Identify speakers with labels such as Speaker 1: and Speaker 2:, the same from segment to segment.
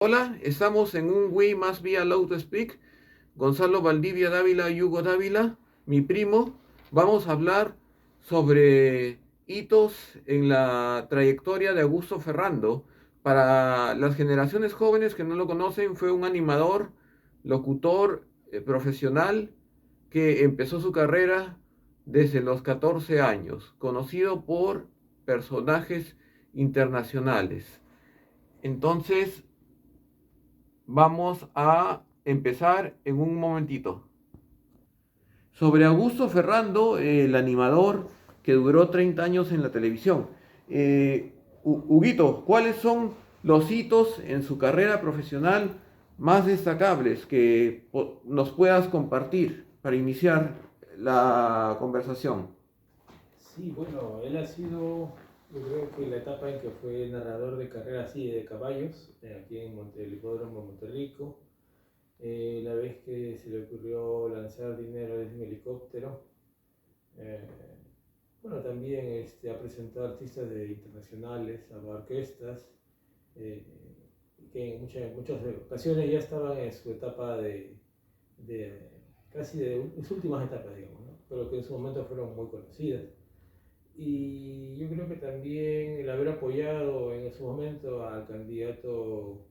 Speaker 1: Hola, estamos en un We Must Be Allowed to Speak. Gonzalo Valdivia Dávila y Hugo Dávila, mi primo, vamos a hablar sobre hitos en la trayectoria de Augusto Ferrando. Para las generaciones jóvenes que no lo conocen, fue un animador, locutor, profesional que empezó su carrera desde los 14 años, conocido por personajes internacionales. Entonces, vamos a empezar en un momentito. Sobre Augusto Ferrando, el animador que duró 30 años en la televisión. Huguito, ¿cuáles son los hitos en su carrera profesional más destacables que nos puedas compartir para iniciar la conversación?
Speaker 2: Sí, bueno, él ha sido, yo creo que la etapa en que fue narrador de carreras así de caballos, aquí en el hipódromo de Monterrico, la vez que se le ocurrió lanzar dinero desde un helicóptero, eh, bueno, también ha presentado artistas internacionales, a orquestas, eh, que en muchas ocasiones ya estaban en su etapa de casi de sus últimas etapas, digamos, ¿no? Pero que en su momento fueron muy conocidas. Y yo creo que también el haber apoyado en ese momento al candidato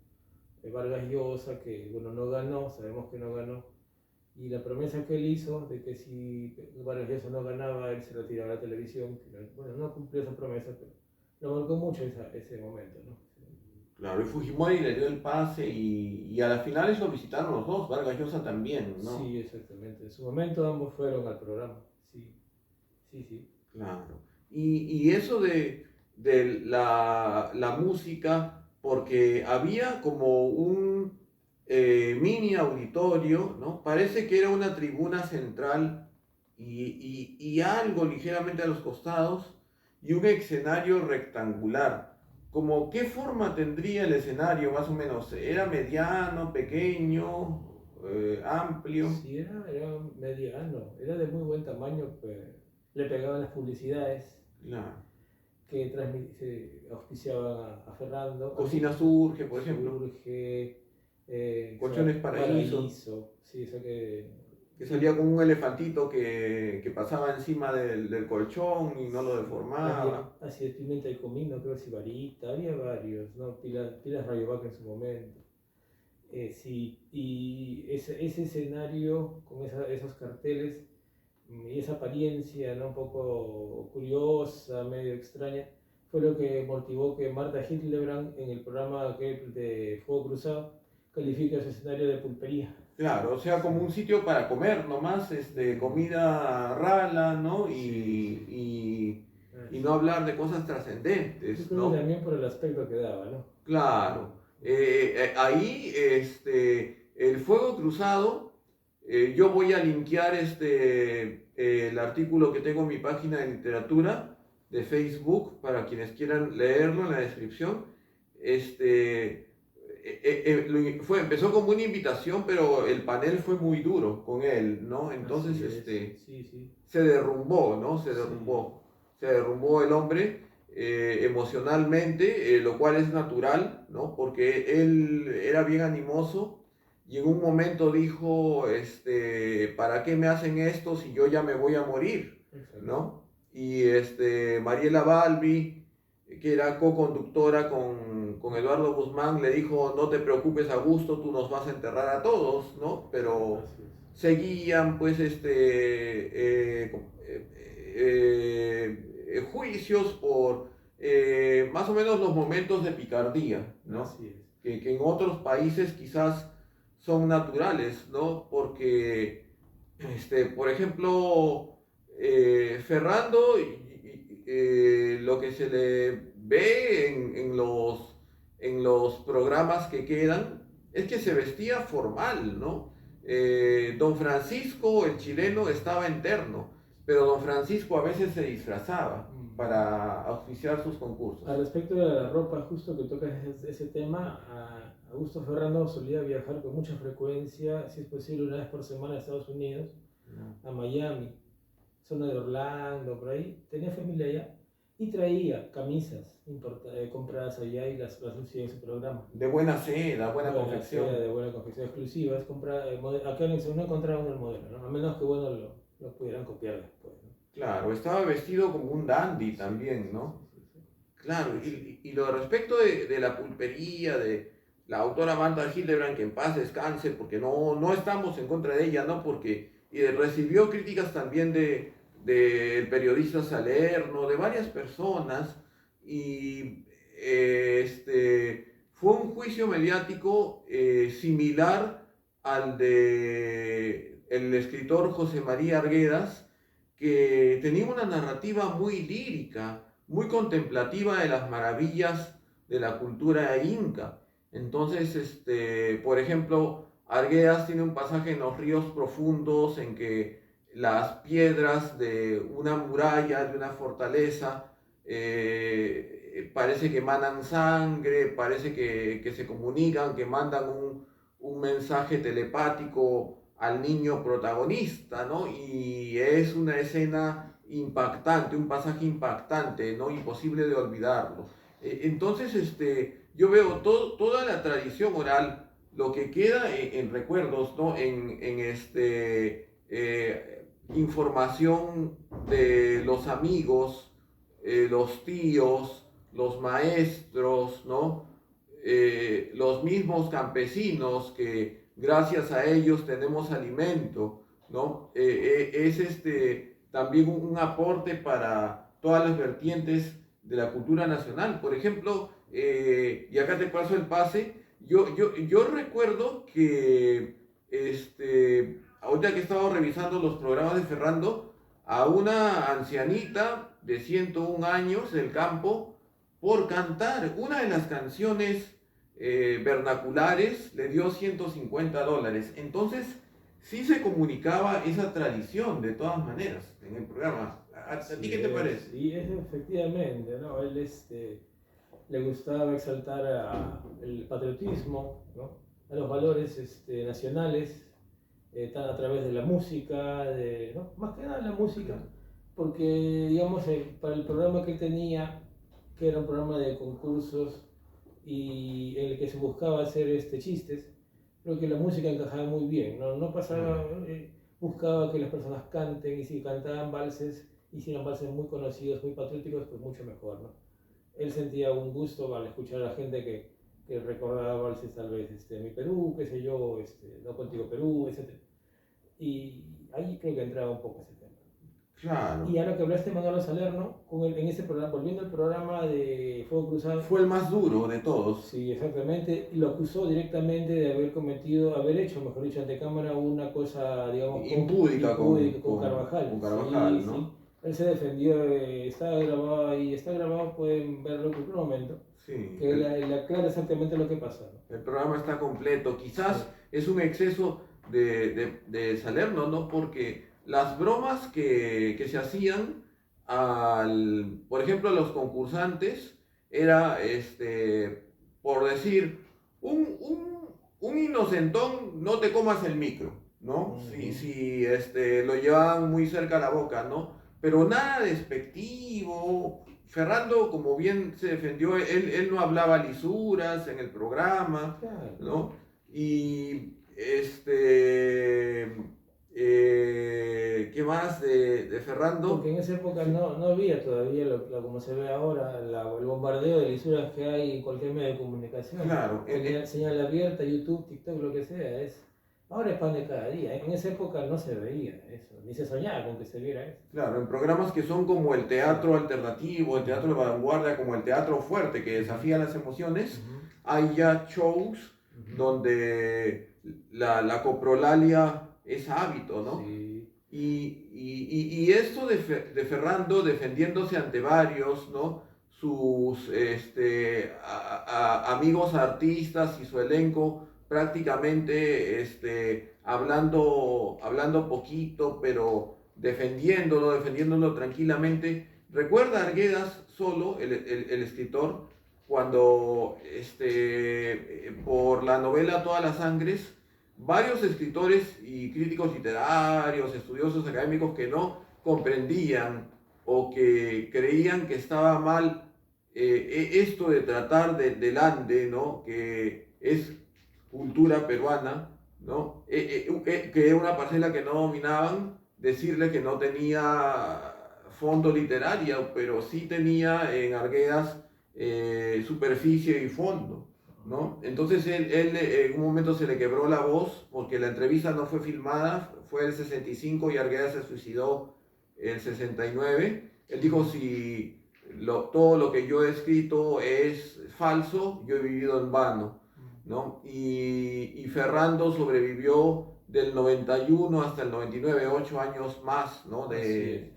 Speaker 2: Vargas Llosa, que bueno, no ganó, sabemos que no ganó, y la promesa que él hizo de que si Vargas Llosa no ganaba, él se retiraba de la televisión, que bueno, no cumplió esa promesa, pero lo marcó mucho ese momento, ¿no?
Speaker 1: Claro, y Fujimori le dio el pase y a las finales lo visitaron los dos, Vargas Llosa también, ¿no?
Speaker 2: Sí, exactamente. En su momento ambos fueron al programa, sí, sí, sí.
Speaker 1: Claro. Y eso de la música, porque había como un mini auditorio, ¿no? Parece que era una tribuna central y algo ligeramente a los costados y un escenario rectangular. Como, ¿qué forma tendría el escenario más o menos? ¿Era mediano, pequeño, amplio?
Speaker 2: Sí, era mediano, era de muy buen tamaño, pues, le pegaban las publicidades
Speaker 1: Claro.
Speaker 2: que se auspiciaban a Ferrando,
Speaker 1: Cocina Surge, por ejemplo.
Speaker 2: Surge,
Speaker 1: Colchones Paraíso,
Speaker 2: Paraíso, sí, eso
Speaker 1: que
Speaker 2: sí,
Speaker 1: salía con un elefantito que pasaba encima del colchón y no lo
Speaker 2: sí, había,
Speaker 1: deformaba.
Speaker 2: así de Pimienta y Comino, creo que Sibarita, había varios, ¿no? Pilas Rayovac en su momento. Sí, y ese escenario con esos carteles y esa apariencia, ¿no? Un poco curiosa, medio extraña, fue lo que motivó que Marta Hitlebrand en el programa aquel de Fuego Cruzado califique ese escenario de pulpería.
Speaker 1: Claro, o sea, como
Speaker 2: Sí,
Speaker 1: un sitio para comer nomás, comida rala, ¿no?
Speaker 2: sí,
Speaker 1: Y no
Speaker 2: así.
Speaker 1: hablar de cosas
Speaker 2: Yo
Speaker 1: trascendentes,
Speaker 2: creo que
Speaker 1: ¿no?
Speaker 2: también por el aspecto que daba, ¿no?
Speaker 1: Claro. Ahí, el fuego cruzado, yo voy a linkear el artículo que tengo en mi página de literatura de Facebook para quienes quieran leerlo en la descripción. Empezó como una invitación, pero el panel fue muy duro con él, ¿no? Entonces,
Speaker 2: Así es, sí, sí,
Speaker 1: se derrumbó, ¿no?
Speaker 2: sí,
Speaker 1: Se derrumbó el hombre emocionalmente, lo cual es natural, ¿no? Porque él era bien animoso y en un momento dijo, ¿para qué me hacen esto si yo ya me voy a morir,
Speaker 2: exacto.
Speaker 1: ¿no? Y Mariela Balbi, que era co-conductora con Eduardo Guzmán, le dijo, no te preocupes, Augusto, tú nos vas a enterrar a todos, ¿no? Pero
Speaker 2: Así es.
Speaker 1: seguían pues juicios por más o menos los momentos de picardía, ¿no?
Speaker 2: Así es.
Speaker 1: Que en otros países quizás son naturales, ¿no? Porque, por ejemplo, Ferrando, lo que se le ve en los programas que quedan es que se vestía formal, ¿no? Don Francisco, el chileno, estaba en terno, pero Don Francisco a veces se disfrazaba
Speaker 2: Mm.
Speaker 1: para auspiciar sus concursos.
Speaker 2: Al respecto de la ropa, justo que tocas ese tema, Augusto Ferrando solía viajar con mucha frecuencia, si es posible una vez por semana a Estados Unidos,
Speaker 1: No.
Speaker 2: a Miami, zona de Orlando, por ahí. Tenía familia allá y traía camisas compradas allá y las lucía en su programa.
Speaker 1: De buena seda, buena confección.
Speaker 2: Seda, de buena confección exclusivas. Acá no encontraron el modelo, ¿no? A menos que bueno, lo pudieran copiar después, ¿no?
Speaker 1: Claro, estaba vestido como un dandy también, ¿no?
Speaker 2: Sí, sí,
Speaker 1: Claro,
Speaker 2: sí.
Speaker 1: y lo respecto de la pulpería, de la autora Amanda Hildebrand, que en paz descanse, porque no estamos en contra de ella, ¿no? Porque recibió críticas también del periodista Salerno, de varias personas, y fue un juicio mediático similar al de el escritor José María Arguedas, que tenía una narrativa muy lírica, muy contemplativa de las maravillas de la cultura inca. Entonces, por ejemplo, Arguedas tiene un pasaje en los ríos profundos en que las piedras de una muralla, de una fortaleza, parece que emanan sangre, parece que se comunican, que mandan un mensaje telepático al niño protagonista, ¿no? Y es una escena impactante, un pasaje impactante, ¿no? Imposible de olvidarlo. Entonces, yo veo toda la tradición oral, lo que queda en recuerdos, ¿no? Información de los amigos, los tíos, los maestros, ¿no? Los mismos campesinos que gracias a ellos tenemos alimento, ¿no? Es también un aporte para todas las vertientes de la cultura nacional. Por ejemplo, y acá te paso el pase, yo recuerdo que ahorita que he estado revisando los programas de Ferrando, a una ancianita de 101 años del campo, por cantar una de las canciones vernaculares, le dio $150. Entonces, sí se comunicaba esa tradición de todas maneras en el programa. ¿A ti qué te parece?
Speaker 2: Y es efectivamente, ¿no? Él le gustaba exaltar el patriotismo, ¿no? A los valores nacionales, a través de la música, ¿no? Más que nada la música, porque digamos, para el programa que él tenía, que era un programa de concursos y en el que se buscaba hacer chistes, creo que la música encajaba muy bien, no pasaba, buscaba que las personas canten, y si cantaban valses, hicieran valses muy conocidos, muy patrióticos, pues mucho mejor, ¿no? Él sentía un gusto al escuchar a la gente que recordaba valses, tal vez Mi Perú, qué sé yo, No Contigo Perú, etc. Y ahí creo que entraba un poco ese tema.
Speaker 1: Claro.
Speaker 2: Y ahora que hablaste de Manolo Salerno, en ese programa, volviendo al programa de Fuego Cruzado.
Speaker 1: Fue el más duro de todos.
Speaker 2: Sí, exactamente. Lo acusó directamente de haber hecho, mejor dicho, ante cámara una cosa, digamos,
Speaker 1: Impúdica
Speaker 2: con Carvajal.
Speaker 1: con Carvajal,
Speaker 2: Sí,
Speaker 1: ¿no?
Speaker 2: sí. Él se defendió, está grabado ahí, está grabado, pueden verlo en cualquier momento.
Speaker 1: Sí.
Speaker 2: Que él aclara exactamente lo que pasó, ¿no?
Speaker 1: El programa está completo. Quizás
Speaker 2: Sí.
Speaker 1: es un exceso de Salerno, ¿no? Porque las bromas que se hacían por ejemplo, a los concursantes, era, por decir, un inocentón, no te comas el micro, ¿no? Si lo llevaban muy cerca a la boca, ¿no? Pero nada despectivo. Ferrando, como bien se defendió, él no hablaba lisuras en el programa,
Speaker 2: Claro.
Speaker 1: ¿no? Y ¿qué más de Ferrando?
Speaker 2: Porque en esa época no había todavía como se ve ahora, el bombardeo de lisuras que hay en cualquier medio de comunicación.
Speaker 1: Claro.
Speaker 2: Señal abierta, YouTube, TikTok, lo que sea. Ahora es pan de cada día. En esa época no se veía eso, ni se soñaba con que se viera eso.
Speaker 1: Claro, en programas que son como el teatro alternativo, el teatro de vanguardia, como el teatro fuerte que desafía las emociones, hay ya shows donde la coprolalia es hábito, ¿no?
Speaker 2: Sí.
Speaker 1: Y esto de Ferrando defendiéndose ante varios, ¿no? Sus amigos artistas y su elenco prácticamente hablando poquito, pero defendiéndolo tranquilamente. Recuerda Arguedas solo, el escritor, cuando por la novela Todas las Sangres, varios escritores y críticos literarios, estudiosos académicos que no comprendían o que creían que estaba mal esto de tratar del Ande, ¿no? Que es cultura peruana, ¿no? Que era una parcela que no dominaban, decirle que no tenía fondo literario, pero sí tenía en Arguedas superficie y fondo, ¿no? Entonces él en un momento se le quebró la voz porque la entrevista no fue filmada, fue el 65 y Arguedas se suicidó el 69. Él dijo, si todo lo que yo he escrito es falso, yo he vivido en vano, ¿no? Y Ferrando sobrevivió del 91 hasta el 99, 8 años más, ¿no? De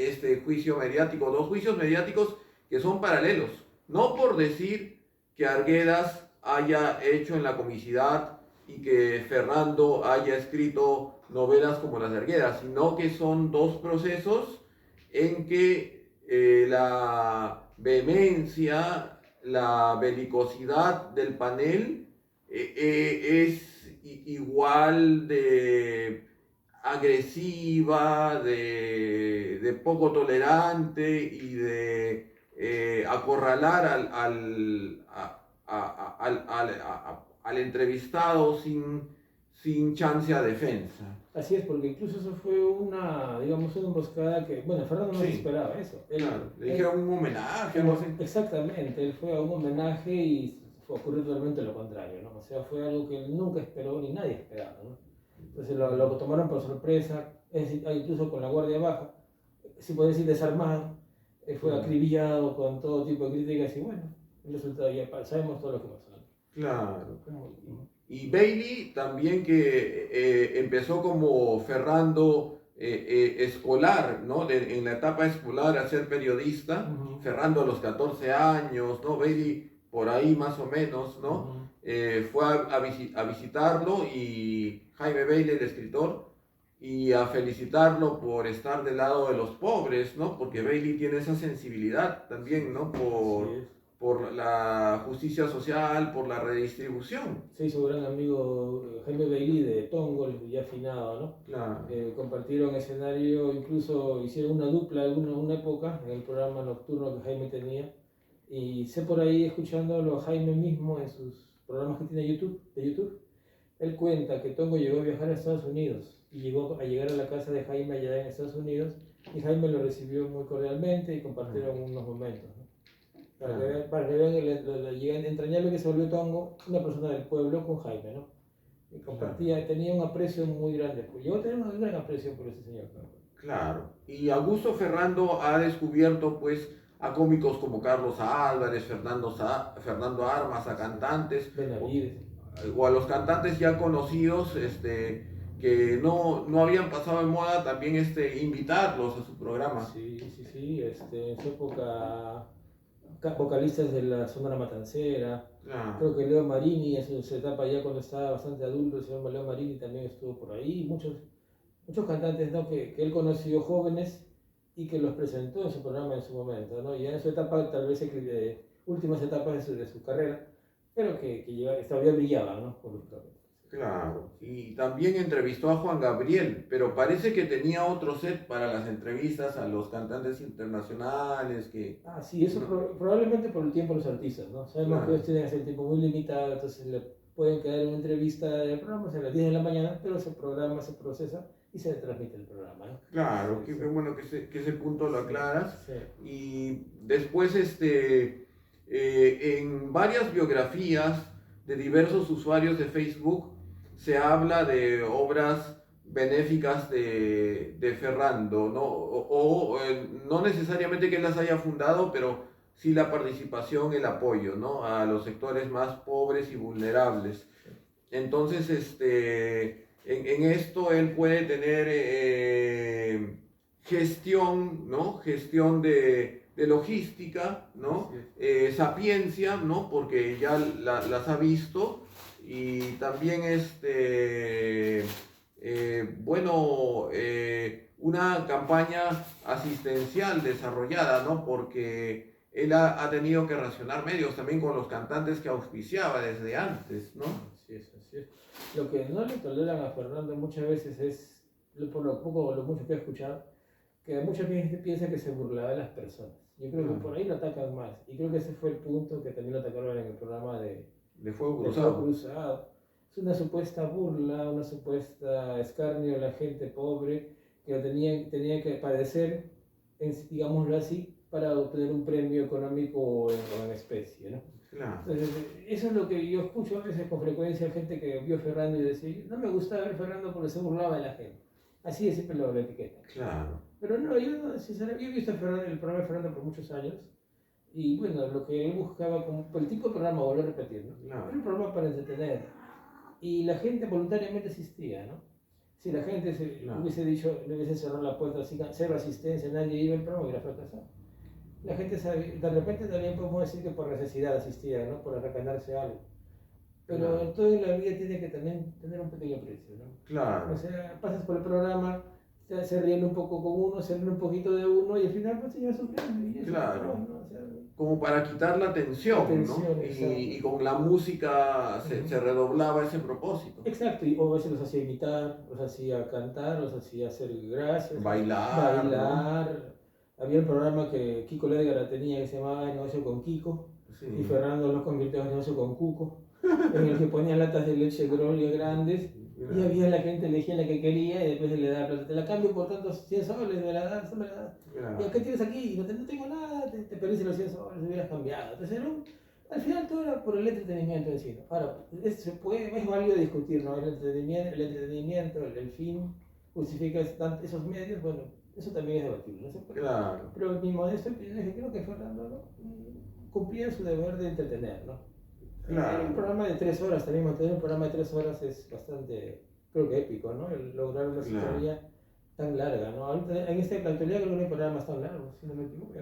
Speaker 1: este juicio mediático, dos juicios mediáticos que son paralelos, no por decir que Arguedas haya hecho en la comicidad y que Ferrando haya escrito novelas como las de Arguedas, sino que son dos procesos en que la vehemencia, la belicosidad del panel es igual de agresiva, de poco tolerante y de acorralar al entrevistado sin chance a defensa.
Speaker 2: Así es, porque incluso eso fue una, digamos, una emboscada que, bueno, Fernando no se
Speaker 1: Sí,
Speaker 2: esperaba eso.
Speaker 1: claro, le dijeron un homenaje, algo así.
Speaker 2: Exactamente, él fue a un homenaje y ocurrió totalmente lo contrario, ¿no? O sea, fue algo que él nunca esperó ni nadie esperaba, ¿no? Entonces lo tomaron por sorpresa, es decir, incluso con la guardia baja, si puede decir desarmado, fue acribillado con todo tipo de críticas y bueno, el resultado ya sabemos todo lo que pasó, ¿no?
Speaker 1: Claro. Y Bailey también que empezó como Ferrando escolar, ¿no? En la etapa escolar a ser periodista, Ferrando a los 14 años, ¿no? Bailey por ahí más o menos, ¿no? Fue a visitarlo y Jaime Bailey, el escritor, y a felicitarlo por estar del lado de los pobres, ¿no? Porque Bailey tiene esa sensibilidad también, ¿no? Por la justicia social, por la redistribución.
Speaker 2: Se hizo gran amigo Jaime Bailey de Tongol, ya afinado, ¿no?
Speaker 1: Claro.
Speaker 2: Compartieron escenario, incluso hicieron una dupla en una época en el programa nocturno que Jaime tenía. Y sé por ahí, escuchándolo a Jaime mismo en sus programas que tiene de YouTube, él cuenta que Tongo llegó a viajar a Estados Unidos y llegó a llegar a la casa de Jaime allá en Estados Unidos y Jaime lo recibió muy cordialmente y compartieron unos momentos, ¿no? Para que vean lo entrañable que se volvió Tongo, una persona del pueblo con Jaime, ¿no? Y compartía, tenía un aprecio muy grande. Llegó a tener un gran aprecio por ese señor, ¿no?
Speaker 1: Claro. Y Augusto Ferrando ha descubierto, pues, a cómicos como Carlos Álvarez, Fernando Armas, a cantantes,
Speaker 2: Benavides.
Speaker 1: o a los cantantes ya conocidos, que no habían pasado de moda, también invitarlos a su programa.
Speaker 2: Sí, en su época, vocalistas de la Sonora Matancera.
Speaker 1: Claro.
Speaker 2: Creo que Leo Marini, en su etapa ya cuando estaba bastante adulto, el señor Leo Marini también estuvo por ahí. Muchos cantantes, ¿no? que él conoció jóvenes y que los presentó en su programa en su momento, ¿no? Ya en su etapa, tal vez últimas etapas de su carrera, pero que todavía brillaban, ¿no?
Speaker 1: Claro, y también entrevistó a Juan Gabriel, pero parece que tenía otro set para las entrevistas a los cantantes internacionales que...
Speaker 2: Ah, sí, eso probablemente por el tiempo de los artistas, ¿no? Sabemos que ellos tienen ese tiempo muy limitado, entonces le pueden quedar una entrevista de programa a las 10 de la mañana, pero ese programa se procesa y se transmite el programa, ¿no?
Speaker 1: Claro, sí, qué bueno que ese punto lo aclaras.
Speaker 2: Sí.
Speaker 1: Y después, en varias biografías de diversos usuarios de Facebook, se habla de obras benéficas de Ferrando, ¿no? No necesariamente que él las haya fundado, pero sí la participación, el apoyo, ¿no? A los sectores más pobres y vulnerables. Entonces, en esto él puede tener gestión, ¿no? Gestión de logística, ¿no? Sapiencia, ¿no? Porque ya las ha visto y también una campaña asistencial desarrollada, ¿no? Porque él ha tenido que racionar medios también con los cantantes que auspiciaba desde antes, ¿no?
Speaker 2: Así es. Lo que no le toleran a Fernando muchas veces es, por lo poco o lo mucho que he escuchado, que mucha gente piensa que se burlaba de las personas. Yo creo que
Speaker 1: Claro.
Speaker 2: por ahí lo atacan más. Y creo que ese fue el punto que también lo atacaron en el programa
Speaker 1: De fuego
Speaker 2: de Fuego
Speaker 1: cruzado.
Speaker 2: Cruzado. Es una supuesta burla, una supuesta escarnio a la gente pobre que tenía que padecer, digámoslo así, para obtener un premio económico o en especie, ¿no?
Speaker 1: Claro,
Speaker 2: Entonces, eso es lo que yo escucho a veces con frecuencia, gente que vio a Fernando y decía, no me gustaba ver a Fernando porque se burlaba de la gente. Así de siempre lo etiqueta.
Speaker 1: claro,
Speaker 2: Pero no, yo sinceramente, yo he visto el programa de Fernando por muchos años y bueno, lo que él buscaba, como el tipo de programa, volver a repetir, ¿no?
Speaker 1: claro,
Speaker 2: Era un programa para entretener y la gente voluntariamente asistía, ¿no? Si la gente
Speaker 1: claro.
Speaker 2: hubiese dicho, le hubiese cerrado la puerta, así, cero asistencia, nadie iba, el programa hubiera fracasado. La gente sabe, de repente también podemos decir que por necesidad asistía, ¿no? Por arrecanarse algo. Pero
Speaker 1: Claro.
Speaker 2: en todo en la vida tiene que también tener un pequeño precio, ¿no?
Speaker 1: Claro,
Speaker 2: O sea, pasas por el programa, se ríen un poco con uno, se ríen un poquito de uno y al final pues se lleva su premio y eso
Speaker 1: claro.
Speaker 2: ¿no? O sea,
Speaker 1: Como para quitar la tensión, ¿no?
Speaker 2: atención, exacto.
Speaker 1: Y con la música se redoblaba ese propósito.
Speaker 2: Exacto, y o a veces los hacía imitar, los hacía cantar, los hacía hacer gracias,
Speaker 1: Bailar, ¿no?
Speaker 2: bailar. Había un programa que Kiko Ledgar tenía que se llamaba El negocio con Kiko, y
Speaker 1: Sí.
Speaker 2: Fernando lo convirtió en El negocio con Cuco, en el que ponía latas de leche Grolli grandes, y había la gente elegía la que quería y después le daba plata. Te la cambio por tantos 100 soles, me la das, me la das.
Speaker 1: Claro.
Speaker 2: ¿Y qué tienes aquí? No tengo nada, te perdiste los 100 soles, me hubieras cambiado. Entonces, al final todo era por el entretenimiento en sí, ¿no? Ahora, es válido discutir, ¿no? El entretenimiento, el fin justifica esos medios, bueno, eso también es debatible, ¿no?
Speaker 1: Claro,
Speaker 2: Pero mi modesto opinión es que creo que Fernando, ¿no? Cumplía su deber de entretener, ¿no? Era un
Speaker 1: claro.
Speaker 2: programa de 3 horas también, mantener un programa de 3 horas es bastante, creo que épico, ¿no? El lograr una
Speaker 1: Claro.
Speaker 2: sintonía tan larga, ¿no? Ahorita, en esta actualidad creo que no hay programas tan largos, si no me equivoco.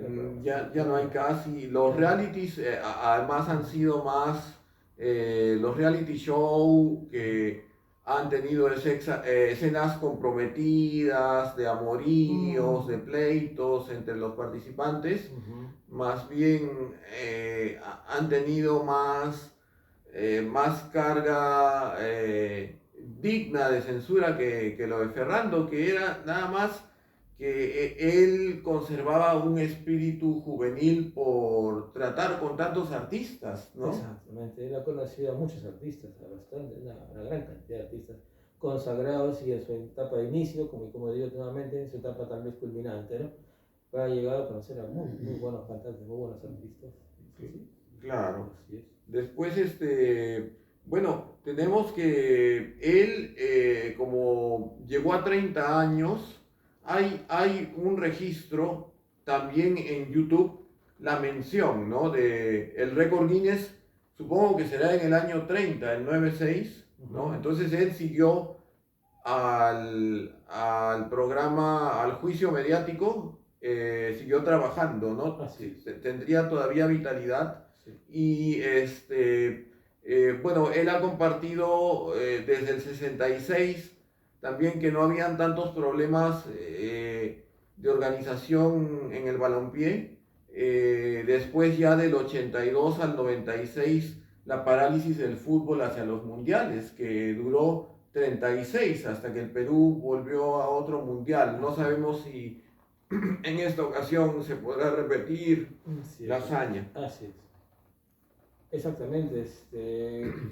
Speaker 1: Ya no hay casi. Los realities además han sido más los reality show que han tenido escenas comprometidas de amoríos, de pleitos entre los participantes. Más bien han tenido más carga digna de censura que lo de Ferrando, que era nada más que él conservaba un espíritu juvenil por tratar con tantos artistas, ¿no?
Speaker 2: Exactamente, él ha conocido a muchos artistas, a bastante, una gran cantidad de artistas consagrados y en su etapa de inicio, como digo nuevamente, en su etapa tal vez culminante, ¿no? Ha llegado a conocer a muy buenos cantantes, muy buenos artistas. Sí.
Speaker 1: Claro.
Speaker 2: Así es.
Speaker 1: Después, bueno, tenemos que él, como llegó a 30 años, hay un registro también en YouTube, la mención, ¿no? De el récord Guinness, supongo que será en el año 30, el 96, ¿no? Entonces él siguió al programa, al juicio mediático, siguió trabajando, ¿no?
Speaker 2: Así es.
Speaker 1: Tendría todavía vitalidad.
Speaker 2: Sí.
Speaker 1: Y bueno, él ha compartido desde el 66 también que no habían tantos problemas de organización en el balompié. Después ya del 82 al 96 la parálisis del fútbol hacia los mundiales, que duró 36 hasta que el Perú volvió a otro mundial. No sabemos si en esta ocasión se podrá repetir la hazaña.
Speaker 2: Así es. Exactamente,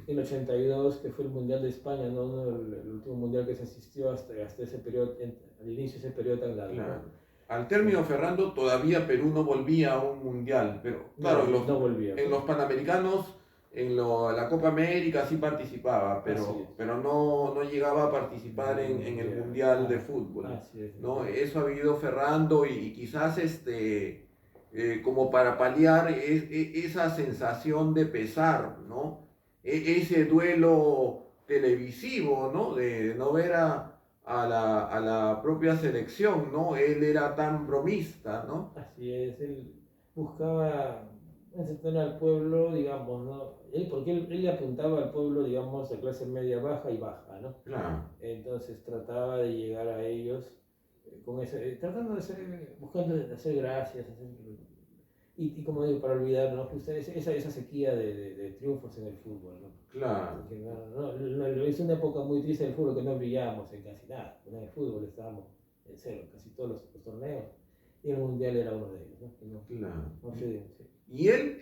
Speaker 2: el 82, que fue el Mundial de España, ¿no? El último mundial que se asistió hasta ese periodo, al inicio de ese periodo tan largo.
Speaker 1: Claro. Al término, Fernando, todavía Perú no volvía a un mundial, pero claro,
Speaker 2: no volvía.
Speaker 1: En los Panamericanos, la Copa América sí participaba, pero no llegaba a participar en el Mundial de Fútbol.
Speaker 2: Así es.
Speaker 1: ¿No? Eso ha vivido Fernando y quizás como para paliar esa sensación de pesar, ¿no? Ese duelo televisivo, ¿no? De no ver a la propia selección, ¿no? Él era tan bromista, ¿no?
Speaker 2: Así es, él buscaba entretener al pueblo, digamos, ¿no? Porque él le apuntaba al pueblo, digamos, de clase media baja y baja, ¿no?
Speaker 1: Claro.
Speaker 2: Entonces trataba de llegar a ellos tratando buscando hacer gracias, y como digo, para olvidar, ¿no? Esa sequía de triunfos en el fútbol, ¿no?
Speaker 1: Claro.
Speaker 2: Es una época muy triste del fútbol que no brillábamos en casi nada. En el fútbol estábamos en cero, casi todos los torneos. Y el Mundial era uno de ellos, ¿no?
Speaker 1: Claro.
Speaker 2: No sé, sí.
Speaker 1: Y él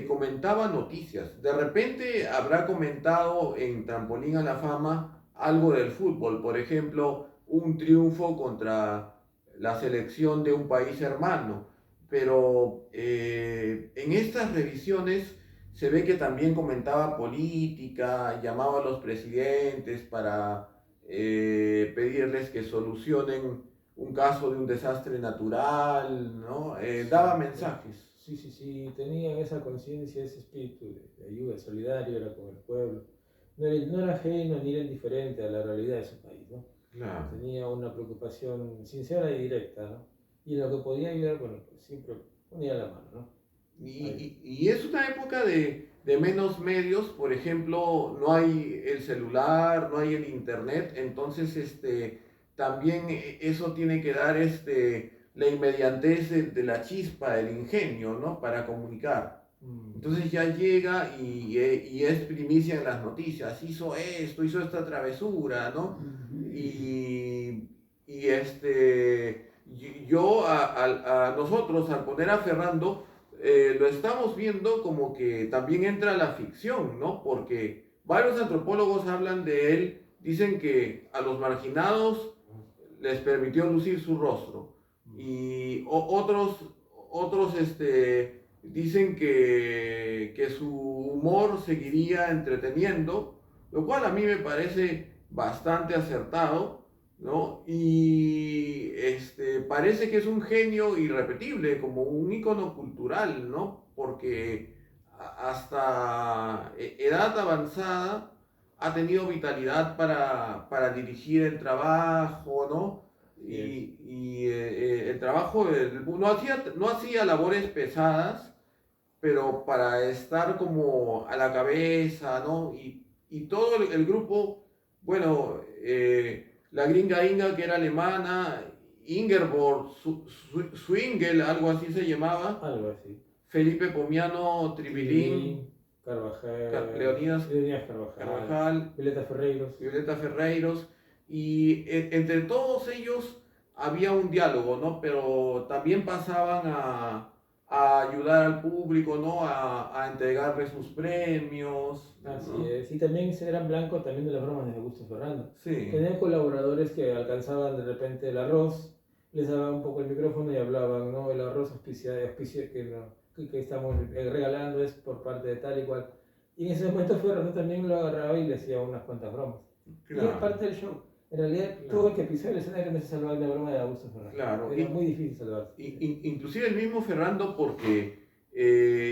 Speaker 1: comentaba noticias. De repente habrá comentado en Trampolín a la Fama algo del fútbol. Por ejemplo, un triunfo contra la selección de un país hermano. Pero en estas revisiones se ve que también comentaba política, llamaba a los presidentes para pedirles que solucionen un caso de un desastre natural, ¿no? Daba mensajes.
Speaker 2: Sí, tenían esa conciencia, ese espíritu de ayuda, solidario, era con el pueblo. No era ajeno ni era indiferente a la realidad de su país, ¿no?
Speaker 1: Claro.
Speaker 2: Tenía una preocupación sincera y directa, ¿no? Y en lo que podía ayudar, bueno, pues siempre ponía la mano, ¿no?
Speaker 1: Y es una época de menos medios, por ejemplo, no hay el celular, no hay el internet, entonces también eso tiene que dar la inmediatez de la chispa, del ingenio, ¿no? Para comunicar. Entonces ya llega y es primicia en las noticias, hizo esto, hizo esta travesura, ¿no? Y yo a nosotros, al poner a Ferrando, lo estamos viendo como que también entra la ficción, ¿no? Porque varios antropólogos hablan de él, dicen que a los marginados les permitió lucir su rostro y otros dicen que su humor seguiría entreteniendo, lo cual a mí me parece bastante acertado, ¿no? Y parece que es un genio irrepetible, como un ícono cultural, ¿no? Porque hasta edad avanzada ha tenido vitalidad para dirigir el trabajo, ¿no? El trabajo no hacía labores pesadas, pero para estar como a la cabeza, ¿no? Y todo el grupo, bueno, la gringa Inga, que era alemana, Ingeborg Swingel, algo así se llamaba,
Speaker 2: Algo así.
Speaker 1: Felipe Pomiano, Tribilín, Leonidas Carvajal, Violeta Ferreiros, y entre todos ellos había un diálogo, ¿no? Pero también pasaban a ayudar al público, ¿no? A entregarle sus premios.
Speaker 2: Así
Speaker 1: ¿no?
Speaker 2: es. Y también eran blancos también de las bromas de Augusto Ferrando.
Speaker 1: Sí.
Speaker 2: Tenían colaboradores que alcanzaban de repente el arroz, les daban un poco el micrófono y hablaban, ¿no? El arroz que estamos regalando es por parte de tal y cual. Y en ese momento Ferrando también lo agarraba y le hacía unas cuantas bromas. Claro. Y era parte del show. En realidad, claro, todo el que pisó el escenario no se salvaba de la broma de Augusto Ferrando.
Speaker 1: Claro.
Speaker 2: Era muy difícil salvarse.
Speaker 1: Inclusive el mismo Ferrando, porque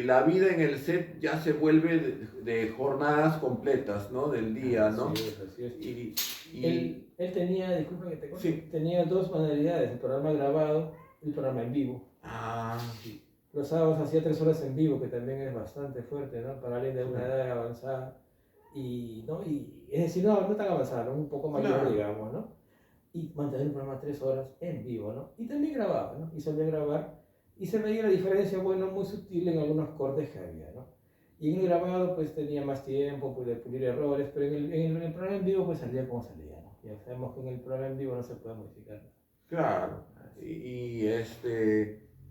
Speaker 1: la vida en el set ya se vuelve de jornadas completas, ¿no? Del día, ¿no?
Speaker 2: Así es. Él tenía, disculpa que te cuente, sí, tenía dos modalidades, el programa grabado y el programa en vivo. Sí. Los sábados hacía 3 horas en vivo, que también es bastante fuerte, ¿no? Para alguien de una edad avanzada. Y es decir, no tan avanzada, ¿no? Un poco mayor, claro, digamos, ¿no? Y mantener el programa 3 horas en vivo, ¿no? Y también grababa, ¿no? Y solía grabar. Y se veía la diferencia, bueno, muy sutil en algunos cortes que había, ¿no? Y en el grabado, pues tenía más tiempo de pulir errores, pero en el programa en vivo, pues salía como salía, ¿no? Ya sabemos que en el programa en vivo no se puede modificar.
Speaker 1: Claro.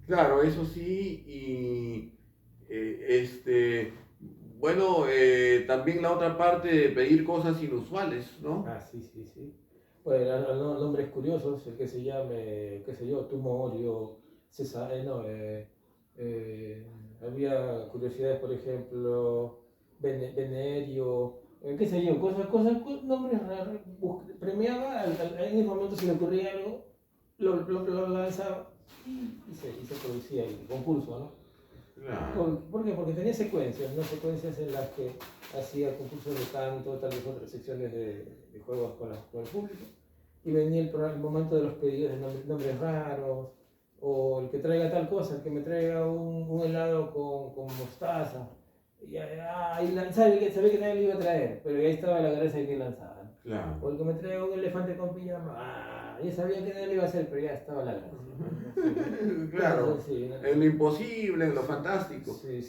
Speaker 1: Claro, eso sí, bueno, también la otra parte de pedir cosas inusuales, ¿no?
Speaker 2: Sí. Bueno, nombres curiosos, el que se llame, qué sé yo, Tumorio, César, había curiosidades, por ejemplo, Venerio, qué sé yo, nombres raros, premiaba, en el momento si le ocurría algo, lo lanzaba y se producía el concurso, ¿no?
Speaker 1: Claro.
Speaker 2: ¿Por qué? Porque tenía secuencias, ¿no? Secuencias en las que hacía concursos de canto, tal vez otras secciones de juegos con el público, y venía el momento de los pedidos de nombres raros, o el que traiga tal cosa, el que me traiga un helado con mostaza, y sabe que nadie lo iba a traer, pero ahí estaba la gracia de que lanzaban.
Speaker 1: Claro.
Speaker 2: O el que me traiga un elefante con pijama, ya sabía que nadie lo iba a hacer, pero ya estaba la gracia.
Speaker 1: Claro,
Speaker 2: sí, ¿no?
Speaker 1: En lo imposible, en lo fantástico.
Speaker 2: Sí.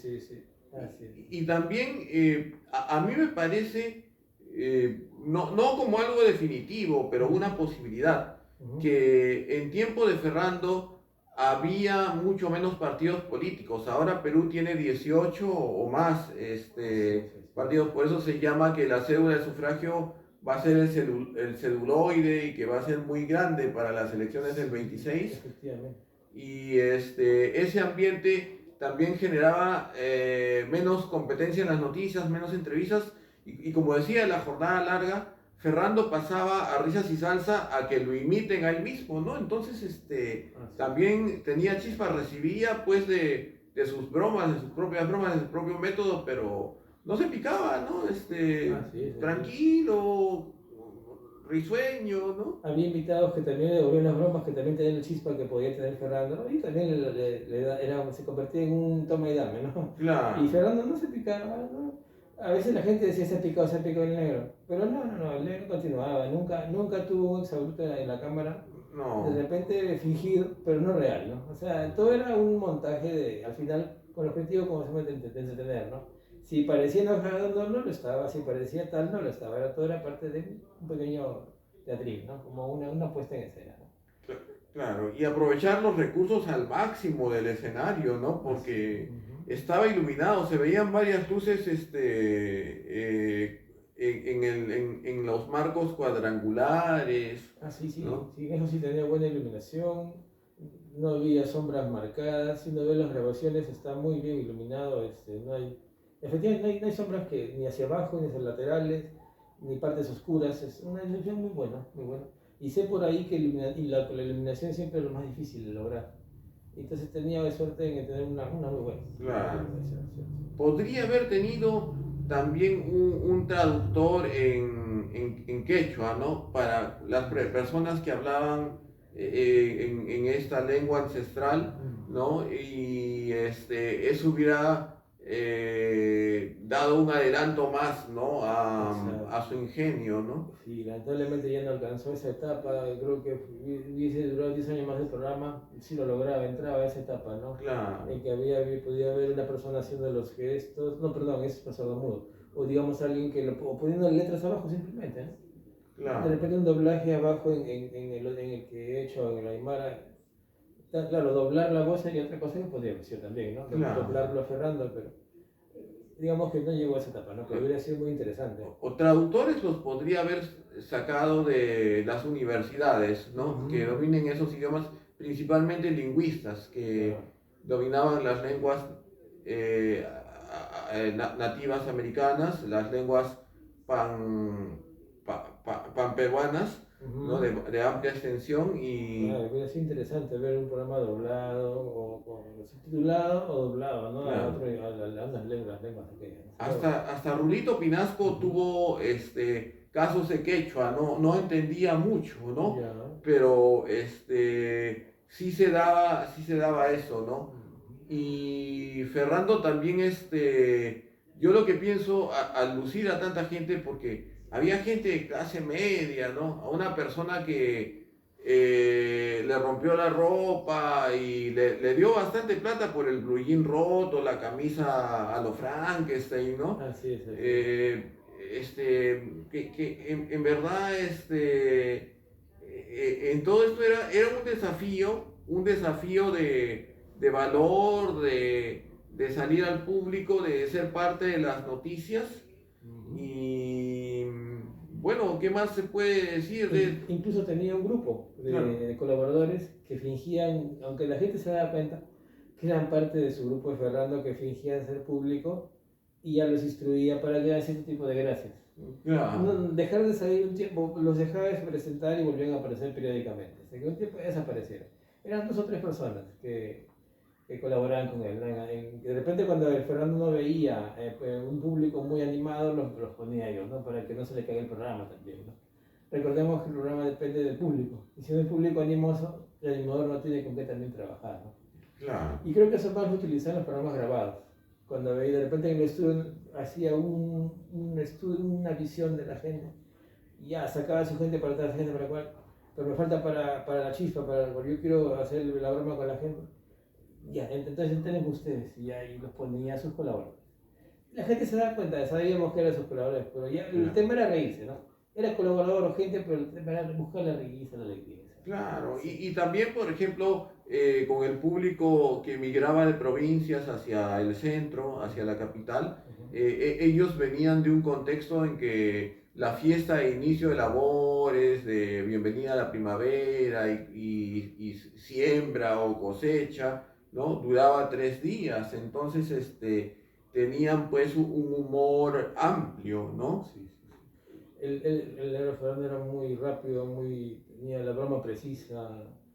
Speaker 1: Y también a mí me parece, no como algo definitivo, pero una posibilidad. que en tiempo de Ferrando había mucho menos partidos políticos. Ahora Perú tiene 18 o más partidos, por eso se llama que la cédula de sufragio va a ser el celuloide y que va a ser muy grande para las elecciones del 26.
Speaker 2: Efectivamente.
Speaker 1: Y ese ambiente también generaba menos competencia en las noticias, menos entrevistas. Y como decía, la jornada larga, Ferrando pasaba a risas y salsa a que lo imiten a él mismo, ¿no? Entonces, también tenía chispa, recibía pues de sus bromas, de sus propias bromas, de su propio método, pero no se picaba, ¿no? Tranquilo, risueño, ¿no?
Speaker 2: Había invitados que también le devolvían las bromas, que también tenían la chispa que podía tener Ferrando, ¿no? Y también se convertía en un toma y dame, ¿no?
Speaker 1: Claro.
Speaker 2: Y Ferrando no se picaba, ¿no? A veces la gente decía se ha picado el negro, pero no, el negro continuaba, nunca tuvo un exabrupto en la cámara,
Speaker 1: No.
Speaker 2: de repente fingir, pero no real, ¿no? O sea, todo era un montaje al final, con el objetivo, como se llama, de entretener, ¿no? Si parecía enojado, no lo estaba, si parecía tal, no lo estaba, todo era parte de un pequeño teatril, ¿no? Como una puesta en escena, ¿no?
Speaker 1: Claro, y aprovechar los recursos al máximo del escenario, ¿no? Porque estaba iluminado, se veían varias luces en los marcos cuadrangulares.
Speaker 2: Sí,
Speaker 1: ¿no?
Speaker 2: Sí, eso sí tenía buena iluminación, no había sombras marcadas, si uno ve las grabaciones está muy bien iluminado, efectivamente no hay sombras ni hacia abajo, ni hacia laterales, ni partes oscuras, es una iluminación muy buena, muy buena. Y sé por ahí que la iluminación siempre es lo más difícil de lograr. Entonces tenía suerte en tener una muy buena iluminación.
Speaker 1: Podría haber tenido también un traductor en quechua, ¿no? Para las personas que hablaban en esta lengua ancestral, ¿no? Y eso hubiera dado un adelanto más, ¿no? A su ingenio, ¿no?
Speaker 2: Sí, lamentablemente ya no alcanzó esa etapa, creo que hubiese durado 10 años más del programa, si lo lograba, entraba a esa etapa, ¿no?
Speaker 1: Claro.
Speaker 2: En que podía haber una persona haciendo los gestos, no, perdón, es sordomudo, o digamos alguien o poniendo letras abajo simplemente, ¿no?
Speaker 1: Claro.
Speaker 2: De repente un doblaje abajo en el que he hecho en el Aymara. Claro, doblar la voz sería otra cosa que podría decir también, ¿no?
Speaker 1: Claro.
Speaker 2: Doblarlo a Ferrando, pero digamos que no llegó a esa etapa, ¿no? Pero hubiera sido muy interesante.
Speaker 1: O traductores los podría haber sacado de las universidades, ¿no? Que dominen esos idiomas, principalmente lingüistas, que dominaban las lenguas nativas americanas, las lenguas panperuanas, ¿no? De amplia extensión y...
Speaker 2: Claro, hubiera sido interesante ver un programa doblado o subtitulado o doblado, ¿no?
Speaker 1: Claro.
Speaker 2: A las lenguas aquellas.
Speaker 1: Hasta Rulito Pinasco tuvo casos de quechua, no entendía mucho, ¿no?
Speaker 2: Ya.
Speaker 1: Pero sí se daba eso, ¿no? Y Ferrando también, yo lo que pienso al lucir a tanta gente, porque había gente de clase media, ¿no? A una persona que le rompió la ropa y le dio bastante plata por el blue jean roto, la camisa a lo Frankenstein, ¿no?
Speaker 2: Así es.
Speaker 1: Que en verdad, en todo esto era un desafío de valor, de salir al público, de ser parte de las noticias. Y bueno, ¿qué más se puede decir?
Speaker 2: Incluso tenía un grupo de colaboradores que fingían, aunque la gente se daba cuenta, que eran parte de su grupo de Ferrando, que fingían ser público y ya los instruía para que hagan cierto tipo de gracias. Dejar de salir un tiempo, los dejaba de presentar y volvían a aparecer periódicamente. Hasta que un tiempo desaparecieron. Eran 2 o 3 personas que colaboraban con él. De repente cuando el Ferrando no veía un público muy animado, los ponía ellos, ¿no? Para que no se le caiga el programa también, ¿no? Recordemos que el programa depende del público. Y si no hay público animoso, el animador no tiene con qué también trabajar, ¿no?
Speaker 1: Claro.
Speaker 2: Y creo que eso más lo utilizan los programas grabados. Cuando veía de repente en el estudio hacía una visión de la gente, y ya sacaba a su gente para atrás, gente para cual, pero me falta para la chispa, porque yo quiero hacer la broma con la gente. Ya, entonces entren ustedes, y ahí los ponía a sus colaboradores. La gente se da cuenta, sabíamos que eran sus colaboradores, pero ya el tema era reírse, ¿no? Era colaborador o gente, pero el tema era buscar la risa, la alegría.
Speaker 1: Claro,
Speaker 2: Sí.
Speaker 1: y también, por ejemplo, con el público que migraba de provincias hacia el centro, hacia la capital,
Speaker 2: Ujú.
Speaker 1: ellos venían de un contexto en que la fiesta de inicio de labores, de bienvenida a la primavera y siembra o cosecha, ¿no? Duraba 3 días, entonces tenían pues un humor amplio, ¿no?
Speaker 2: Sí, sí, sí. El negro Fernando era muy rápido, tenía la broma precisa,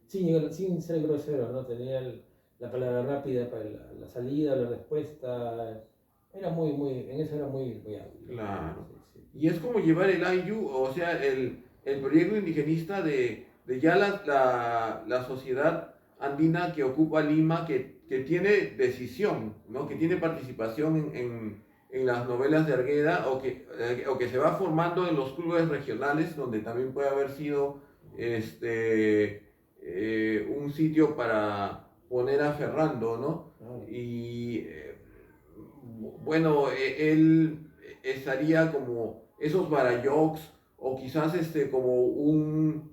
Speaker 2: sin ser grosero, ¿no? Tenía la palabra rápida para la salida, la respuesta. Era en eso era muy hábil, ¿no?
Speaker 1: Claro.
Speaker 2: Sí, sí.
Speaker 1: Y es como llevar el IU, o sea, el proyecto indigenista de ya la sociedad andina que ocupa Lima, que tiene decisión, ¿no? Que tiene participación en las novelas de Argueda o que se va formando en los clubes regionales, donde también puede haber sido un sitio para poner a Ferrando, ¿no?
Speaker 2: Claro.
Speaker 1: Y bueno, él estaría como esos Barayoks o quizás como un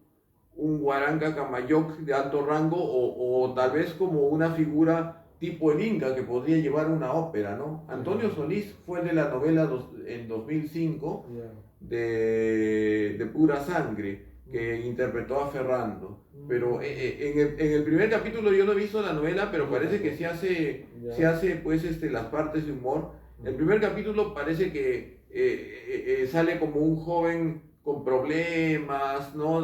Speaker 1: Huaranca Camayoc de alto rango o tal vez como una figura tipo el Inca que podría llevar una ópera, ¿no? Antonio
Speaker 2: Claro.
Speaker 1: Solís fue de la novela en 2005
Speaker 2: Ya.
Speaker 1: de Pura Sangre que
Speaker 2: Mm.
Speaker 1: interpretó a Ferrando. Pero
Speaker 2: Mm.
Speaker 1: en el primer capítulo yo no he visto la novela, pero
Speaker 2: Yo
Speaker 1: parece que
Speaker 2: tampoco.
Speaker 1: se
Speaker 2: Ya.
Speaker 1: hace pues las partes de humor. El
Speaker 2: Ujú.
Speaker 1: primer capítulo parece que sale como un joven con problemas, ¿no?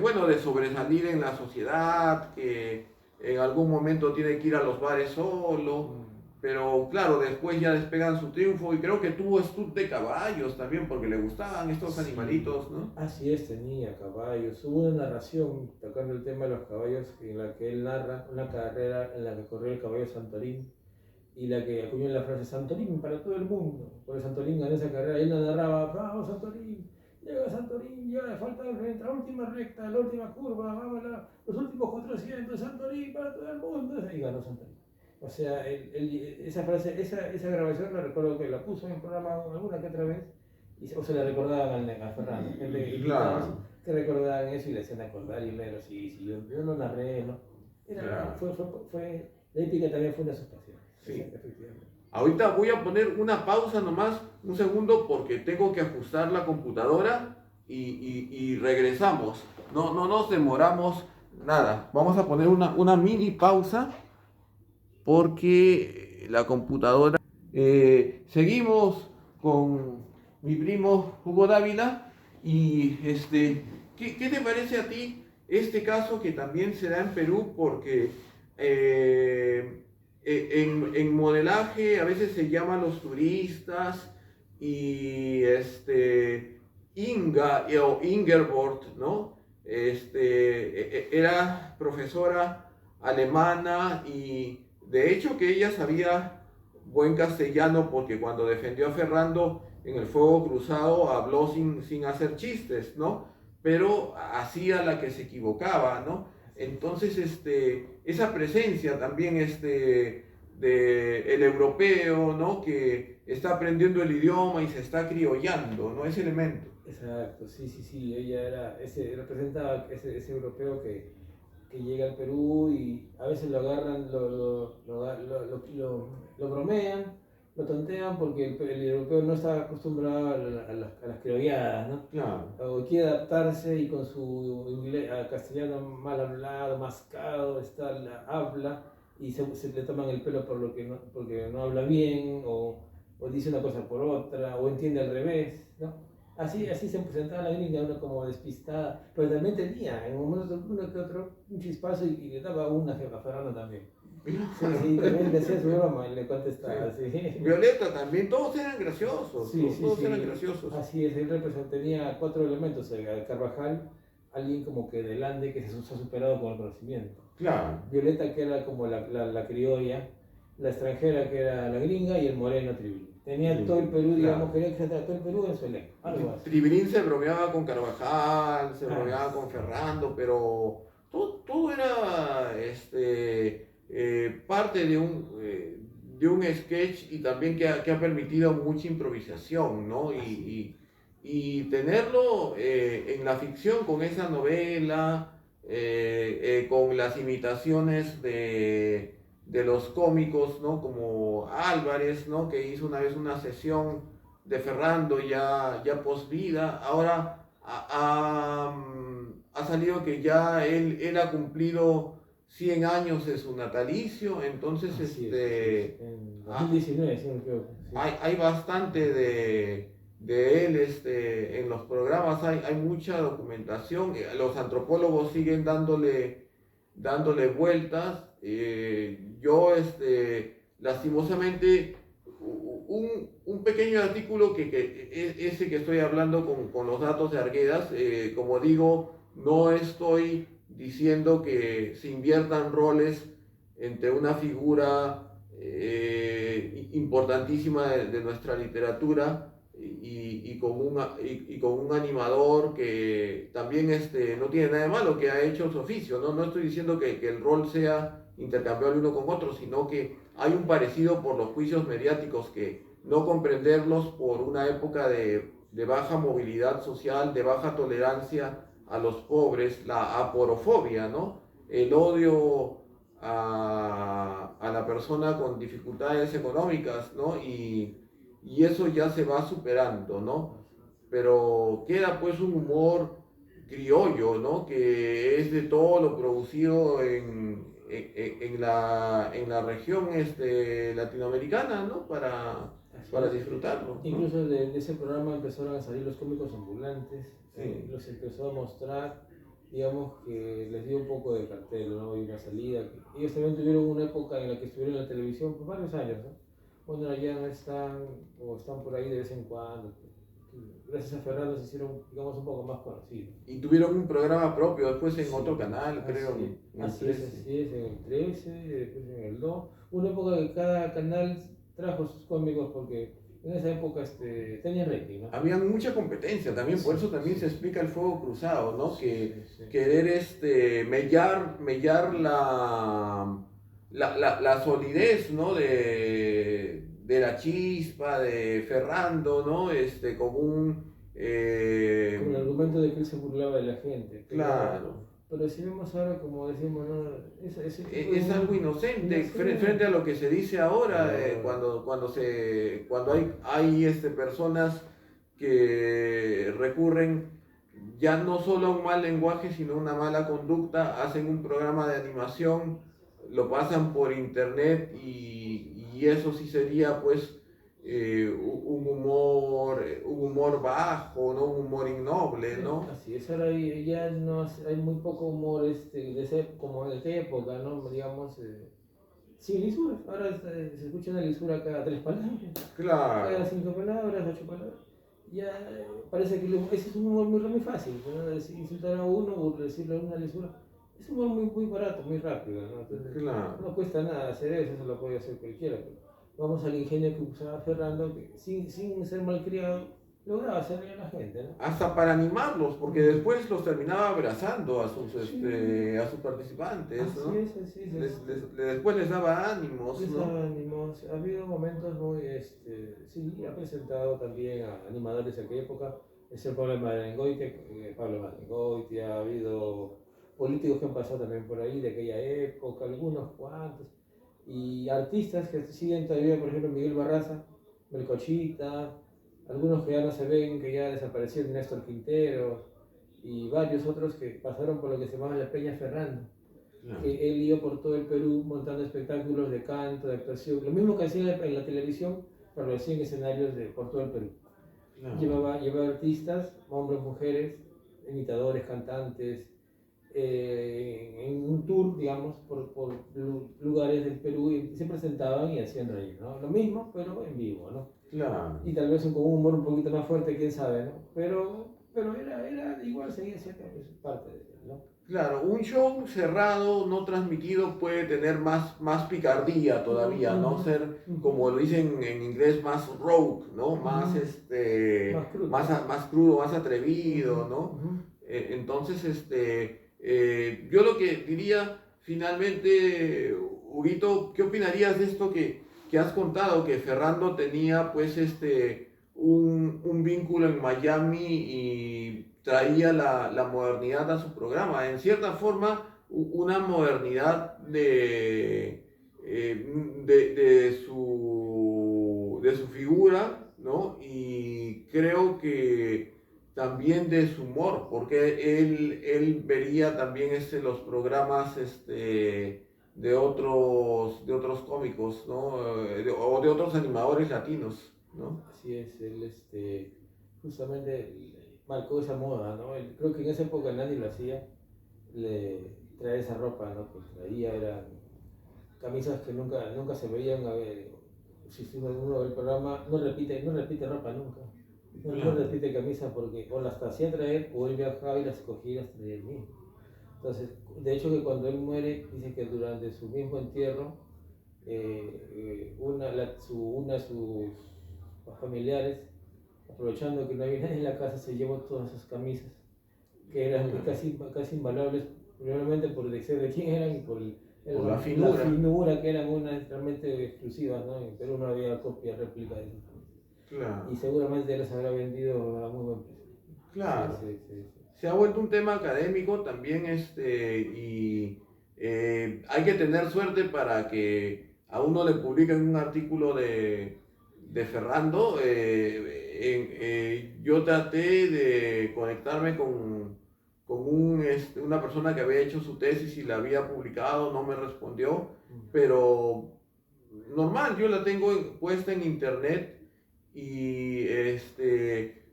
Speaker 1: Bueno, de sobresalir en la sociedad, que en algún momento tiene que ir a los bares solo,
Speaker 2: Mm.
Speaker 1: pero claro, después ya despegan su triunfo y creo que tuvo stud de caballos también porque le gustaban estos
Speaker 2: Sí,
Speaker 1: animalitos, ¿no?
Speaker 2: así es, tenía caballos. Hubo una narración tocando el tema de los caballos en la que él narra una carrera en la que corrió el caballo Santorín y la que acuñó la frase Santorín para todo el mundo. Porque Santorín ganó esa carrera y él la narraba, vamos Santorín, llega Santorín, ya le falta la última recta, la última curva, vamos los últimos 400, Santorín para todo el mundo. Y ganó Santorín. O sea, esa frase, esa grabación la recuerdo que la puso en el programa alguna que otra vez o se la recordaban a Fernando, gente, invitados
Speaker 1: Claro,
Speaker 2: que recordaban eso y le hacían acordar y mero, sí, sí, yo no narré, ¿no?
Speaker 1: claro,
Speaker 2: La épica también fue una de sus pasiones,
Speaker 1: sí.
Speaker 2: efectivamente.
Speaker 1: Ahorita voy a poner una pausa nomás, un segundo, porque tengo que ajustar la computadora y regresamos. No nos demoramos nada. Vamos a poner una mini pausa porque la computadora... seguimos con mi primo Hugo Dávila y ¿qué te parece a ti este caso que también se da en Perú? Porque en modelaje a veces se llaman los turistas y Inga o Ingeborg, ¿no? Era profesora alemana y de hecho que ella sabía buen castellano porque cuando defendió a Ferrando en el fuego cruzado habló sin hacer chistes, ¿no? Pero hacía la que se equivocaba, ¿no?
Speaker 2: Así es.
Speaker 1: Entonces, esa presencia también de el europeo, ¿no? Que está aprendiendo el idioma y se está criollando, ¿no? Ese elemento.
Speaker 2: Exacto, sí, sí, sí, ella representaba ese europeo que llega al Perú y a veces lo agarran, lo bromean, lo tontean porque el europeo no está acostumbrado a las criolladas, ¿no?
Speaker 1: Claro,
Speaker 2: O quiere adaptarse y con su inglés, castellano mal hablado, mascado, habla y se le toman el pelo porque no habla bien o dice una cosa por otra o entiende al revés, ¿no? Así se presentaba la gringa, uno como despistada, pero también tenía en momentos uno que otro un chispazo y le daba una jefa a Fernando también. Sí, sí, también le hacía su broma y le contestaba,
Speaker 1: sí.
Speaker 2: sí.
Speaker 1: Violeta también, todos eran graciosos,
Speaker 2: Sí, sí,
Speaker 1: todos eran
Speaker 2: sí.
Speaker 1: graciosos.
Speaker 2: Así es, él tenía cuatro elementos. El Carvajal, alguien como que delante que se ha superado con el conocimiento.
Speaker 1: Claro.
Speaker 2: Violeta, que era como la criolla, la extranjera, que era la gringa, y el moreno Trivi. Tenía todo el Perú, digamos,
Speaker 1: Claro.
Speaker 2: quería que se todo el Perú en su elenco, algo así.
Speaker 1: Tribilín se bromeaba con Carvajal, se bromeaba con
Speaker 2: Sí.
Speaker 1: Ferrando, pero todo era parte de un sketch y también que ha permitido mucha improvisación, ¿no?
Speaker 2: Así.
Speaker 1: y tenerlo en la ficción con esa novela, con las imitaciones de los cómicos, ¿no? Como Álvarez, ¿no? Que hizo una vez una sesión de Ferrando ya post vida. Ahora ha salido que ya él ha cumplido 100 años de su natalicio, entonces
Speaker 2: Así es. En
Speaker 1: ah,
Speaker 2: 2019, sí, me equivoco. Sí.
Speaker 1: hay bastante de él en los programas, hay mucha documentación, los antropólogos siguen dándole vueltas. Yo, lastimosamente, un pequeño artículo ese que estoy hablando con los datos de Arguedas, como digo, no estoy diciendo que se inviertan roles entre una figura importantísima de nuestra literatura y con un animador que también no tiene nada de malo, que ha hecho su oficio. No estoy diciendo que el rol sea intercambiable uno con otro, sino que hay un parecido por los juicios mediáticos que no comprenderlos por una época de baja movilidad social, de baja tolerancia a los pobres, la aporofobia, ¿no? El odio a la persona con dificultades económicas, ¿no? Y eso ya se va superando, ¿no? Pero queda pues un humor criollo, ¿no? Que es de todo lo producido en la región latinoamericana, ¿no? Para disfrutarlo, ¿no?
Speaker 2: Incluso de ese programa empezaron a salir los cómicos ambulantes,
Speaker 1: Sí.
Speaker 2: los empezó a mostrar, digamos que les dio un poco de cartel, ¿no? Y una salida. Ellos también tuvieron una época en la que estuvieron en la televisión por varios años, ¿no? Bueno, ya no están, o están por ahí de vez en cuando. Gracias a Fernando se hicieron, digamos, un poco más conocidos.
Speaker 1: Y tuvieron un programa propio después en
Speaker 2: Sí,
Speaker 1: otro canal, creo, en el
Speaker 2: así
Speaker 1: 13.
Speaker 2: es, en el 13, después en el 2. Una época que cada canal trajo sus cómicos porque en esa época tenía rating, ¿no?
Speaker 1: Había mucha competencia también, por eso también
Speaker 2: Sí.
Speaker 1: se explica el fuego cruzado, ¿no?
Speaker 2: Sí.
Speaker 1: Querer mellar la solidez, ¿no? De la chispa, de Ferrando, ¿no? Con
Speaker 2: Con el argumento de que él se burlaba de la gente.
Speaker 1: claro.
Speaker 2: Pero si vemos ahora, como decimos, ¿no? Ese tipo
Speaker 1: Es algo inocente frente a lo que se dice ahora, cuando hay personas que recurren ya no solo a un mal lenguaje, sino a una mala conducta, hacen un programa de animación, lo pasan por internet y eso sí sería pues un humor bajo, ¿no? Un humor innoble, ¿no?
Speaker 2: Así es, ahora ya no hay muy poco humor como de aquella época, ¿no? Digamos, sin lisuras. Ahora se escucha una lisura cada 3 palabras, cada
Speaker 1: Claro.
Speaker 2: 5 palabras, 8 palabras. Ya parece que ese es un humor muy fácil, ¿no? Insultar a uno o decirle una lisura. Es un humor muy barato, muy rápido, ¿no? Entonces,
Speaker 1: Claro.
Speaker 2: no cuesta nada hacer eso lo puede hacer cualquiera. Pero vamos al ingenio que usaba Fernando, que sin ser malcriado, lograba hacer reír a la gente, ¿no?
Speaker 1: Hasta para animarlos, porque después los terminaba abrazando
Speaker 2: Sí.
Speaker 1: a sus participantes,
Speaker 2: Así
Speaker 1: ¿no?
Speaker 2: es, así es.
Speaker 1: Después les daba ánimos,
Speaker 2: Les
Speaker 1: ¿no?
Speaker 2: ánimos. Ha habido momentos muy, sí, ha presentado también a animadores de aquella época. Es el Pablo Marengoitia, ha habido políticos que han pasado también por ahí de aquella época, algunos cuantos, y artistas que siguen todavía, por ejemplo, Miguel Barraza, Melcochita, algunos que ya no se ven, que ya desaparecieron, Néstor Quintero, y varios otros que pasaron por lo que se llamaba la Peña Ferrando,
Speaker 1: Claro.
Speaker 2: que él iba por todo el Perú montando espectáculos de canto, de actuación, lo mismo que hacía en la televisión, pero lo hacía en escenarios por todo el Perú.
Speaker 1: Claro.
Speaker 2: Llevaba artistas, hombres, mujeres, imitadores, cantantes, en un tour, digamos, por lugares del Perú y se presentaban y hacían reír, ¿no? Lo mismo, pero en vivo, ¿no?
Speaker 1: Claro.
Speaker 2: Y tal vez con un humor un poquito más fuerte, quién sabe, ¿no? Pero era igual, seguía siendo pues, parte de él, ¿no?
Speaker 1: Claro, un show cerrado, no transmitido, puede tener más picardía todavía, ¿no? Ser, como lo dicen en inglés, más rogue, ¿no? Más,
Speaker 2: Más crudo.
Speaker 1: más crudo, más atrevido, ¿no? Entonces, yo lo que diría finalmente, Huguito, ¿qué opinarías de esto que has contado? Que Ferrando tenía, pues, un vínculo en Miami y traía la modernidad a su programa. En cierta forma, una modernidad de su figura, ¿no? Y creo que también de su humor, porque él vería también los programas de otros cómicos, ¿no? O de otros animadores latinos, ¿no?
Speaker 2: Así es, él justamente marcó esa moda, ¿no? Creo que en esa época nadie lo hacía, traer esa ropa, ¿no? Que traía eran camisas que nunca se veían. A ver, si uno ve el programa, no repite ropa nunca. No
Speaker 1: Claro.
Speaker 2: repite camisa porque o las hacía traer o él viajaba y las cogía y las traía él mismo. Entonces, de hecho que cuando él muere, dice que durante su mismo entierro, una de sus familiares, aprovechando que no había nadie en la casa, se llevó todas esas camisas, que eran casi invaluables, probablemente por el exceso de quién eran y por
Speaker 1: Por la
Speaker 2: la
Speaker 1: finura.
Speaker 2: finura, que eran unas realmente exclusivas, ¿no? En Perú no había copia, réplica de esas camisas.
Speaker 1: Claro.
Speaker 2: Y seguramente él las habrá vendido a muy buen precio.
Speaker 1: Claro.
Speaker 2: Sí.
Speaker 1: Se ha vuelto un tema académico también, y hay que tener suerte para que a uno le publiquen un artículo de Ferrando. Yo traté de conectarme con una persona que había hecho su tesis y la había publicado, no me respondió, pero normal, yo la tengo puesta en internet y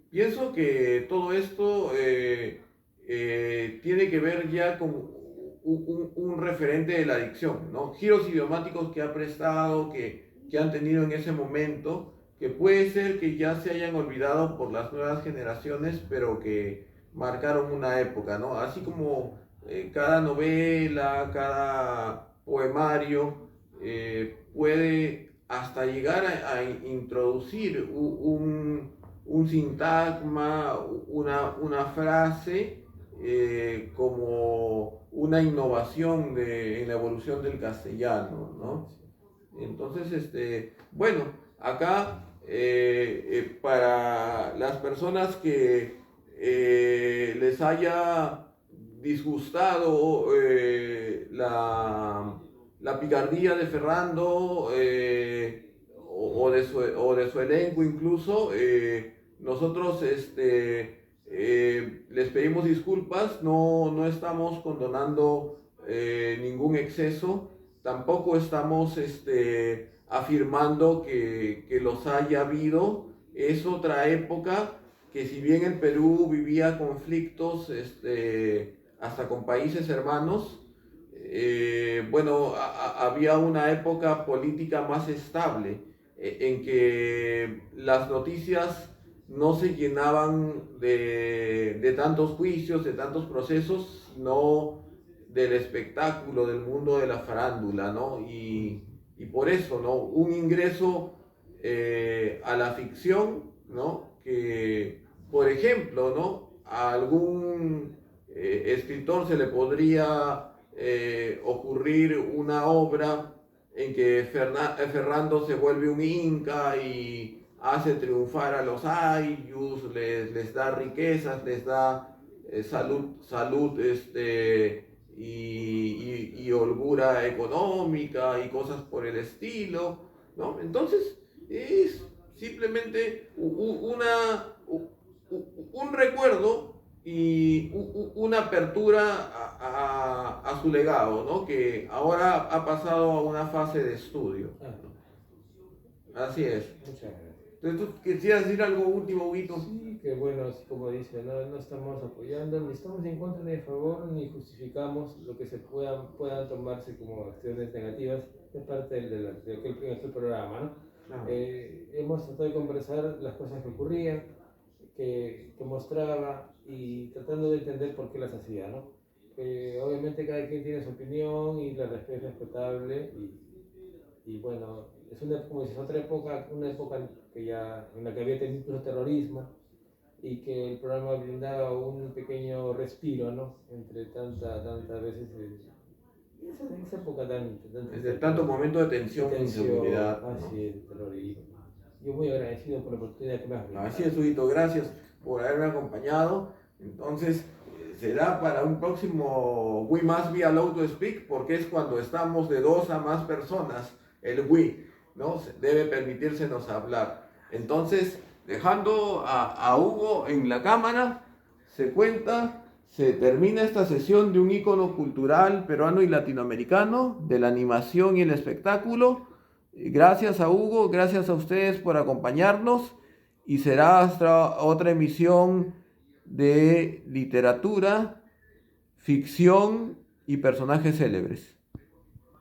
Speaker 1: pienso que todo esto tiene que ver ya con un referente de la adicción, ¿no? Giros idiomáticos que ha prestado, que han tenido en ese momento, que puede ser que ya se hayan olvidado por las nuevas generaciones, pero que marcaron una época, ¿no? Así como cada novela, cada poemario puede hasta llegar a introducir un sintagma, una frase como una innovación en la evolución del castellano, ¿no? Entonces, bueno, acá para las personas que les haya disgustado la picardía de Ferrando o de su elenco incluso, nosotros les pedimos disculpas, no estamos condonando ningún exceso, tampoco estamos afirmando que los haya habido. Es otra época que, si bien el Perú vivía conflictos hasta con países hermanos, bueno, había una época política más estable en que las noticias no se llenaban de tantos juicios, de tantos procesos, sino del espectáculo, del mundo de la farándula, ¿no? Y por eso, ¿no? Un ingreso a la ficción, ¿no? Que, por ejemplo, ¿no? A algún escritor se le podría ocurrir una obra en que Ferrando se vuelve un inca y hace triunfar a los ayllus, les da riquezas, les da salud y holgura económica y cosas por el estilo, ¿no? Entonces es simplemente un recuerdo y una apertura a su legado, ¿no? Que ahora ha pasado a una fase de estudio. Así es.
Speaker 2: Muchas gracias.
Speaker 1: Entonces, ¿tú quisieras decir algo último, Huguito?
Speaker 2: Sí, que bueno, así como dice, no estamos apoyando, ni estamos en contra ni a favor, ni justificamos lo que se puedan tomarse como acciones negativas de parte de aquel programa, ¿no?
Speaker 1: Claro.
Speaker 2: Hemos tratado de conversar las cosas que ocurrían, que mostraba y tratando de entender por qué las hacía, ¿no? Obviamente cada quien tiene su opinión y la es respetable y bueno, como dices, otra época, una época en la que había tenido incluso terrorismo y que el programa brindaba un pequeño respiro, ¿no? Entre tantas veces, esa época tan
Speaker 1: Desde tanto momento de tensión e inseguridad, ¿no?
Speaker 2: así es, terrorismo. Yo muy agradecido por la oportunidad que me has brindado.
Speaker 1: Así es, Huguito, gracias por haberme acompañado. Entonces, será para un próximo We Must Be Allowed to Speak, porque es cuando estamos de 2 a más personas, el we, ¿no? Debe permitírsenos hablar. Entonces, dejando a Hugo en la cámara, se termina esta sesión de un ícono cultural peruano y latinoamericano, de la animación y el espectáculo. Gracias a Hugo, gracias a ustedes por acompañarnos y será hasta otra emisión de literatura, ficción y personajes célebres.